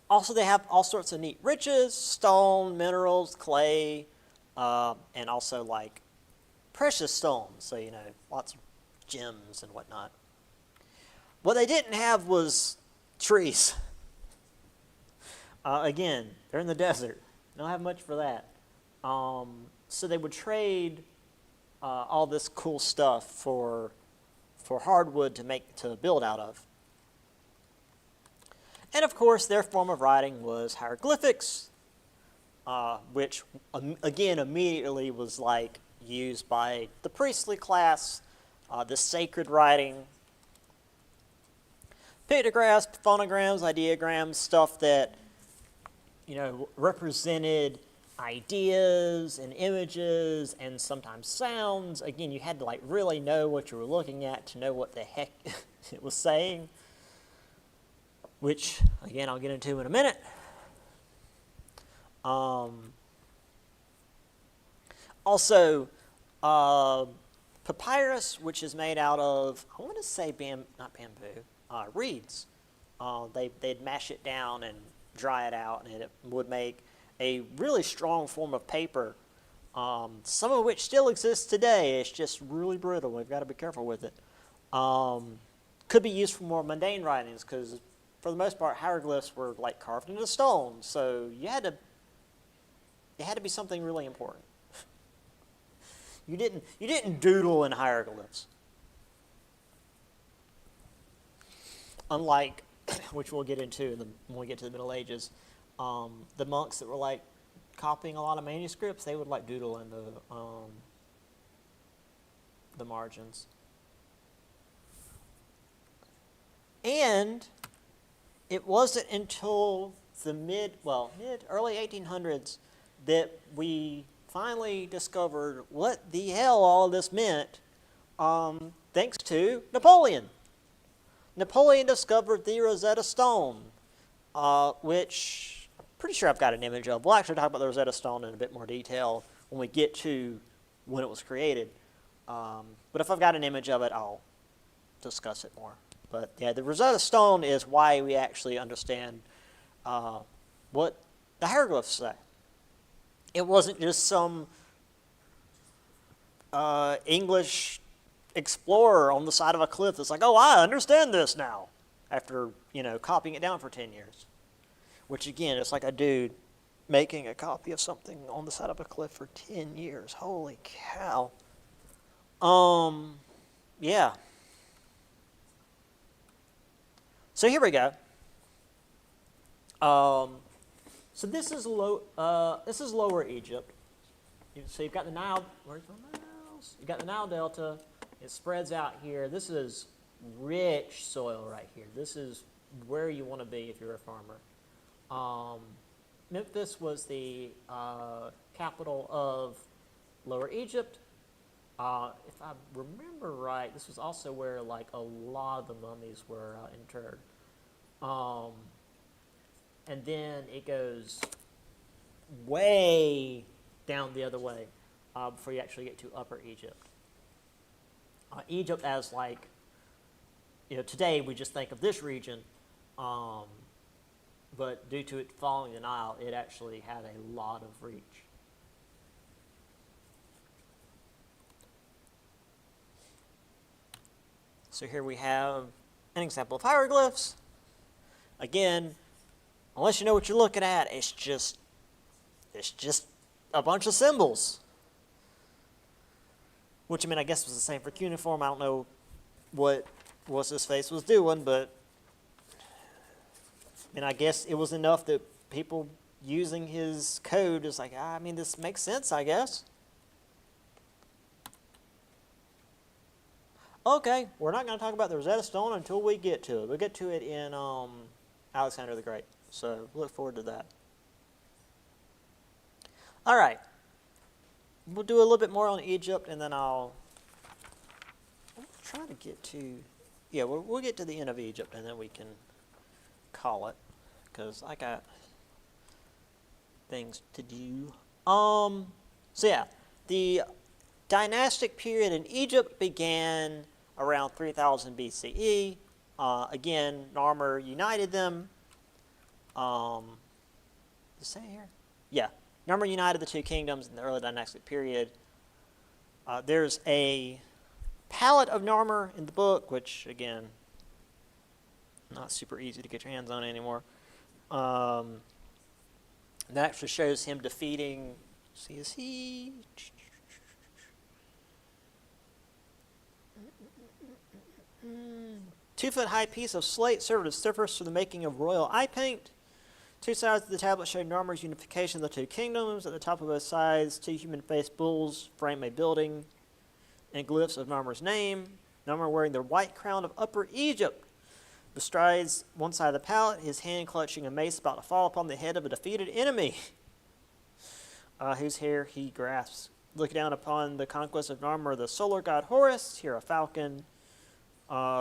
Also, they have all sorts of neat riches, stone, minerals, clay, and also like precious stones, so lots of gems and whatnot. What they didn't have was trees. Again, they're in the desert. They don't have much for that. So they would trade all this cool stuff for hardwood to build out of. And of course, their form of writing was hieroglyphics, which again immediately was like used by the priestly class, the sacred writing. Pictographs, phonograms, ideograms, stuff that represented ideas and images and sometimes sounds. Again, you had to like really know what you were looking at to know what the heck it was saying, which again I'll get into in a minute. Also, papyrus, which is made out of, I want to say not bamboo, reeds. They'd mash it down and dry it out, and it would make a really strong form of paper, some of which still exists today. It's just really brittle. We've got to be careful with it. Could be used for more mundane writings because, for the most part, hieroglyphs were like carved into stone, so it had to be something really important. You didn't doodle in hieroglyphs. Unlike, which we'll get into when we get to the Middle Ages, the monks that were like copying a lot of manuscripts, they would like doodle in the margins. And it wasn't until the early 1800s that we finally discovered what the hell all of this meant, thanks to Napoleon. Napoleon discovered the Rosetta Stone, which I'm pretty sure I've got an image of. We'll actually talk about the Rosetta Stone in a bit more detail when we get to when it was created. But if I've got an image of it, I'll discuss it more. But yeah, the Rosetta Stone is why we actually understand what the hieroglyphs say. It wasn't just some English explorer on the side of a cliff that's like, oh, I understand this now, after, copying it down for 10 years. Which, again, it's like a dude making a copy of something on the side of a cliff for 10 years. Holy cow. Yeah. So here we go. So this is Lower Egypt. So you've got the Nile. Where's my mouse? You've got the Nile Delta. It spreads out here. This is rich soil right here. This is where you want to be if you're a farmer. Memphis was the capital of Lower Egypt. If I remember right, this was also where like a lot of the mummies were interred. And then it goes way down the other way before you actually get to Upper Egypt. Egypt as like, today we just think of this region, but due to it following the Nile, it actually had a lot of reach. So here we have an example of hieroglyphs. Again, unless you know what you're looking at, it's just a bunch of symbols. Which, I guess was the same for cuneiform. I don't know what what's-his-face was doing, but I guess it was enough that people using his code is like, this makes sense, I guess. Okay, we're not going to talk about the Rosetta Stone until we get to it. We'll get to it in Alexander the Great, so look forward to that. All right. We'll do a little bit more on Egypt, and then I'll try to get to, we'll get to the end of Egypt, and then we can call it, because I got things to do. So yeah, the dynastic period in Egypt began around 3000 BCE. Again, Narmer united them. Does it say here? Yeah. Narmer united the two kingdoms in the early dynastic period. There's a palette of Narmer in the book, which, again, not super easy to get your hands on anymore. That actually shows him defeating, is he? 2-foot-high piece of slate served as surface for the making of royal eye paint. Two sides of the tablet show Narmer's unification of the two kingdoms. At the top of both sides, two human-faced bulls frame a building and glyphs of Narmer's name. Narmer, wearing the white crown of Upper Egypt, bestrides one side of the pallet, his hand clutching a mace about to fall upon the head of a defeated enemy. whose hair he grasps. Look down upon the conquest of Narmer, the solar god Horus. Here a falcon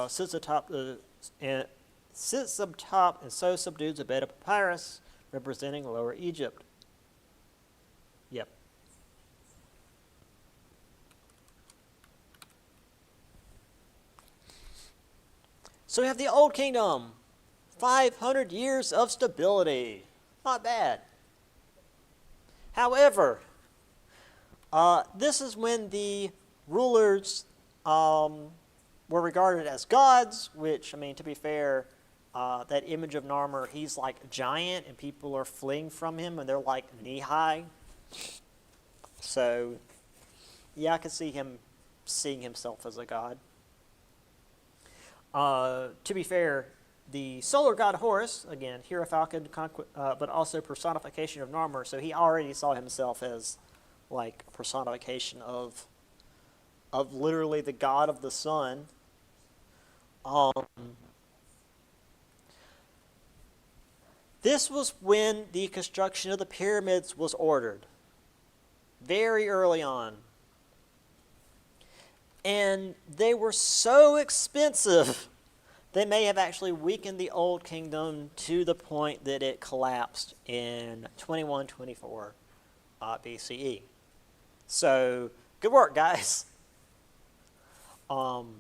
sits atop and so subdues a bed of papyrus, representing Lower Egypt. Yep. So we have the Old Kingdom, 500 years of stability. Not bad. However, this is when the rulers were regarded as gods, which, I mean, to be fair, that image of Narmer, he's like a giant, and people are fleeing from him, and they're like knee-high. So, yeah, I could see him seeing himself as a god. To be fair, the solar god Horus, again, here a falcon, but also personification of Narmer, so he already saw himself as like a personification of literally the god of the sun. This was when the construction of the pyramids was ordered, very early on. And they were so expensive, they may have actually weakened the Old Kingdom to the point that it collapsed in 2124 BCE. So, good work, guys. And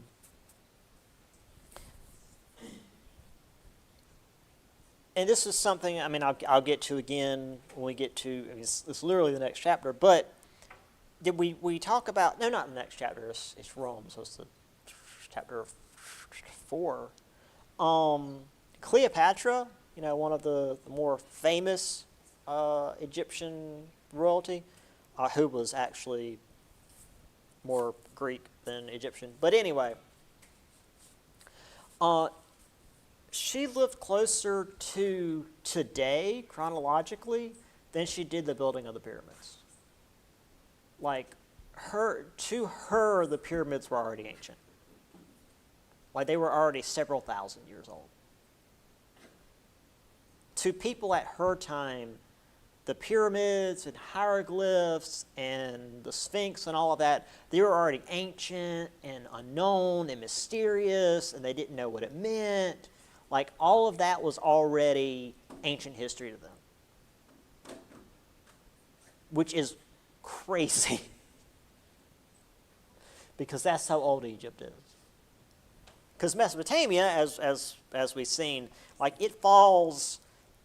this is something, I mean, I'll get to again when we get to, it's literally the next chapter, but did we talk about, no, not the next chapter, it's Rome, so it's the chapter 4. Cleopatra, you know, one of the more famous Egyptian royalty, who was actually more Greek than Egyptian. But anyway, she lived closer to today, chronologically, than she did the building of the pyramids. Like, to her, the pyramids were already ancient. Like, they were already several thousand years old. To people at her time, the pyramids and hieroglyphs and the Sphinx and all of that, they were already ancient and unknown and mysterious, and they didn't know what it meant. Like, all of that was already ancient history to them, which is crazy, because that's how old Egypt is. Because Mesopotamia, as we've seen, like, it falls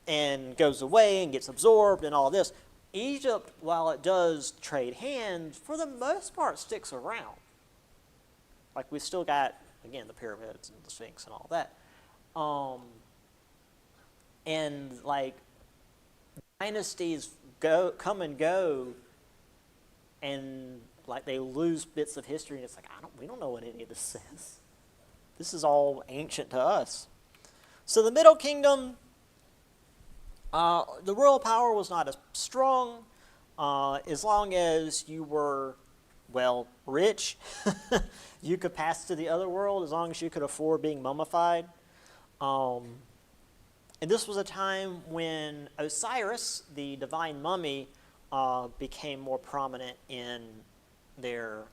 and goes away and gets absorbed and all this. Egypt, while it does trade hands, for the most part sticks around. Like, we've still got, again, the pyramids and the Sphinx and all that. And, like, dynasties come and go, and, like, they lose bits of history, and it's like, we don't know what any of this says. This is all ancient to us. So the Middle Kingdom, the royal power was not as strong, as long as you were, well, rich. You could pass to the other world as long as you could afford being mummified. And this was a time when Osiris, the divine mummy, became more prominent in their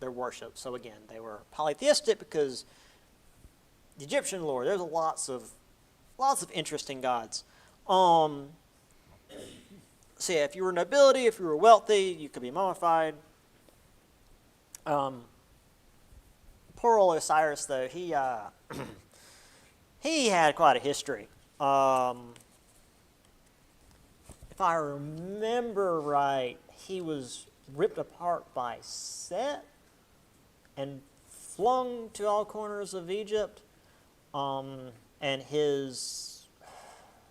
worship. So again, they were polytheistic because the Egyptian lore, there's lots of interesting gods. So yeah, if you were nobility, if you were wealthy, you could be mummified. Poor old Osiris, though, he had quite a history. If I remember right, he was ripped apart by Set and flung to all corners of Egypt. And his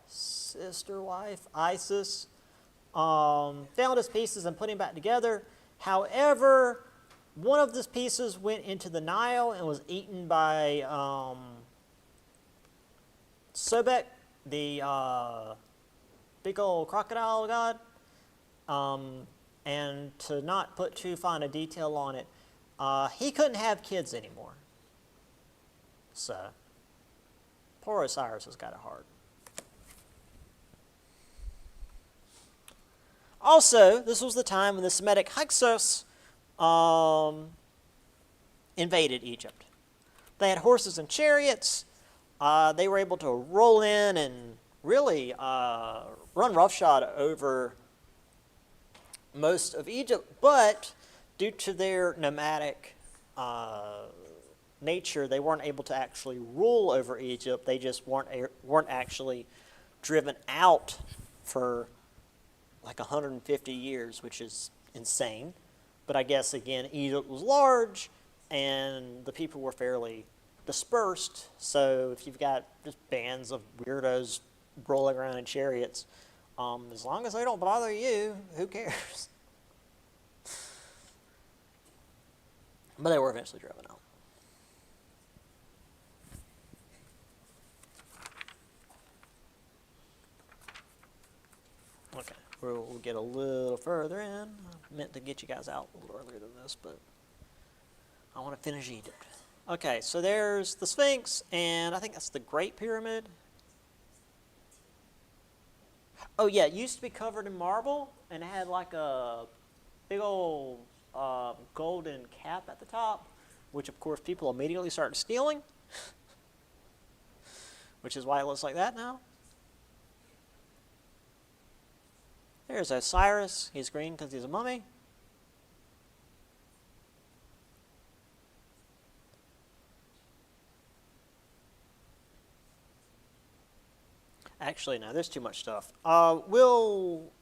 sister wife, Isis, found his pieces and put him back together. However, one of these pieces went into the Nile and was eaten by Sobek, the big old crocodile god. And to not put too fine a detail on it, he couldn't have kids anymore. So, poor Osiris has got it hard. Also, this was the time when the Semitic Hyksos invaded Egypt. They had horses and chariots. They were able to roll in and really run roughshod over most of Egypt, but due to their nomadic nature, they weren't able to actually rule over Egypt. They just weren't actually driven out for like 150 years, which is insane. But I guess, again, Egypt was large, and the people were fairly dispersed. So if you've got just bands of weirdos rolling around in chariots, as long as they don't bother you, who cares? But they were eventually driven out. Okay, we'll get a little further in. I meant to get you guys out a little earlier than this, but I want to finish Egypt. Okay, so there's the Sphinx, and I think that's the Great Pyramid. Oh yeah, it used to be covered in marble, and it had like a big old golden cap at the top, which of course people immediately started stealing, which is why it looks like that now. There's Osiris. He's green because he's a mummy. Actually, no, there's too much stuff. We'll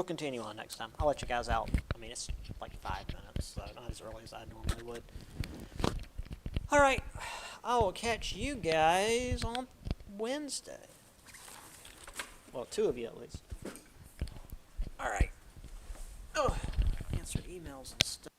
continue on next time. I'll let you guys out. I mean, it's like 5 minutes, so not as early as I normally would. All right, I will catch you guys on Wednesday. Well, 2 of you at least. All right. Oh, answer emails and stuff.